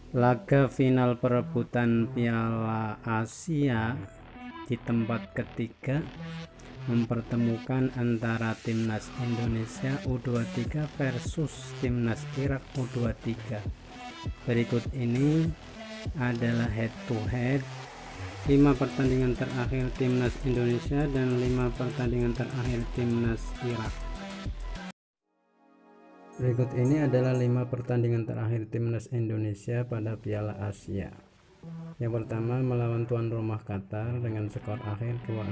Laga final perebutan Piala Asia di tempat ketiga mempertemukan antara Timnas Indonesia U23 versus Timnas Irak U23. Berikut ini adalah head to head 5 pertandingan terakhir Timnas Indonesia dan 5 pertandingan terakhir Timnas Irak. Berikut ini adalah 5 pertandingan terakhir Timnas Indonesia pada Piala Asia. Yang pertama melawan tuan rumah Qatar dengan skor akhir 2-0,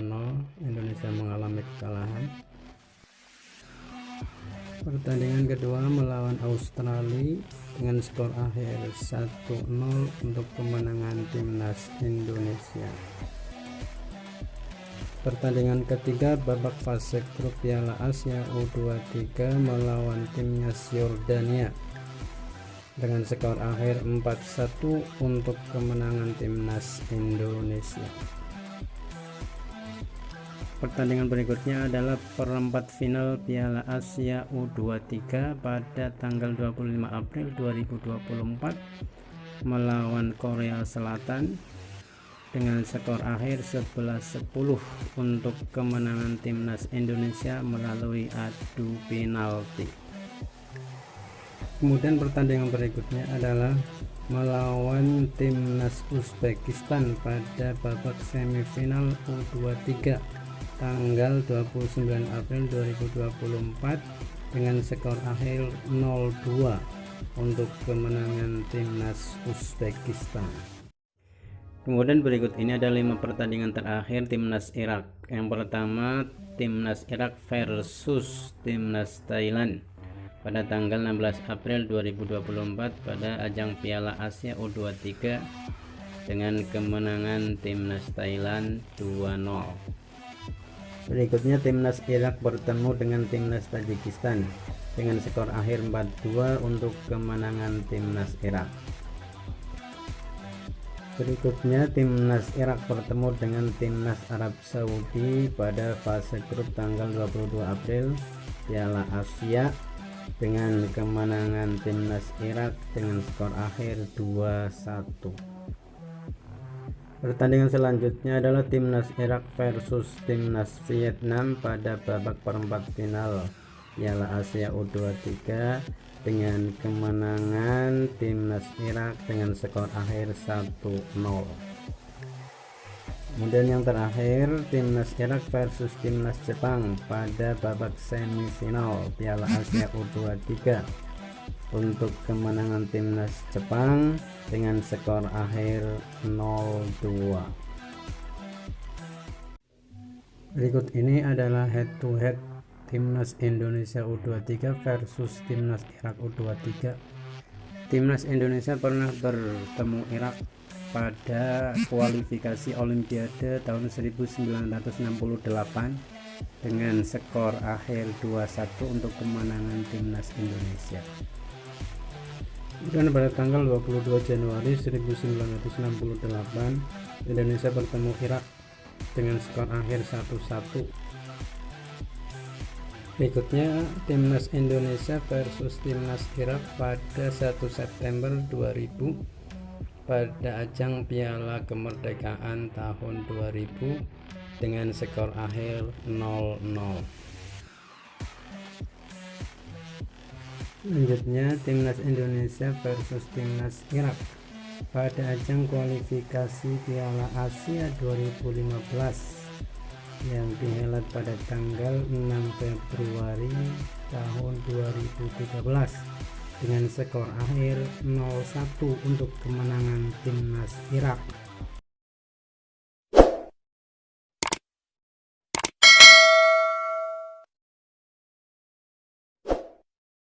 Indonesia mengalami kekalahan. Pertandingan kedua melawan Australia dengan skor akhir 1-0 untuk kemenangan Timnas Indonesia. Pertandingan ketiga babak fase grup Piala Asia U23 melawan timnas Yordania dengan skor akhir 4-1 untuk kemenangan Timnas Indonesia. Pertandingan berikutnya adalah perempat final Piala Asia U23 pada tanggal 25 April 2024 melawan Korea Selatan dengan skor akhir 11-10 untuk kemenangan Timnas Indonesia melalui adu penalti. Kemudian pertandingan berikutnya adalah melawan Timnas Uzbekistan pada babak semifinal U23 tanggal 29 April 2024 dengan skor akhir 0-2 untuk kemenangan Timnas Uzbekistan. Kemudian berikut ini ada 5 pertandingan terakhir Timnas Irak. Yang pertama Timnas Irak versus Timnas Thailand pada tanggal 16 April 2024 pada ajang Piala Asia U23 dengan kemenangan Timnas Thailand 2-0. Berikutnya Timnas Irak bertemu dengan Timnas Tajikistan dengan skor akhir 4-2 untuk kemenangan Timnas Irak. Berikutnya Timnas Irak bertemu dengan Timnas Arab Saudi pada fase grup tanggal 22 April Piala Asia dengan kemenangan Timnas Irak dengan skor akhir 2-1. Pertandingan selanjutnya adalah Timnas Irak versus Timnas Vietnam pada babak perempat final Piala Asia U23 dengan kemenangan Timnas Irak dengan skor akhir 1-0. Kemudian yang terakhir Timnas Irak versus Timnas Jepang pada babak semifinal Piala Asia U23 untuk kemenangan Timnas Jepang dengan skor akhir 0-2. Berikut ini adalah head to head Timnas Indonesia U23 versus Timnas Irak U23. Timnas Indonesia pernah bertemu Irak pada kualifikasi Olimpiade tahun 1968 dengan skor akhir 2-1 untuk kemenangan Timnas Indonesia. Dan pada tanggal 22 Januari 1968 Indonesia bertemu Irak dengan skor akhir 1-1. Berikutnya Timnas Indonesia versus Timnas Irak pada 1 September 2000 pada ajang Piala Kemerdekaan tahun 2000 dengan skor akhir 0-0. Selanjutnya Timnas Indonesia versus Timnas Irak pada ajang kualifikasi Piala Asia 2015 yang dihelat pada tanggal 6 Februari tahun 2013 dengan skor akhir 0-1 untuk kemenangan Timnas Irak.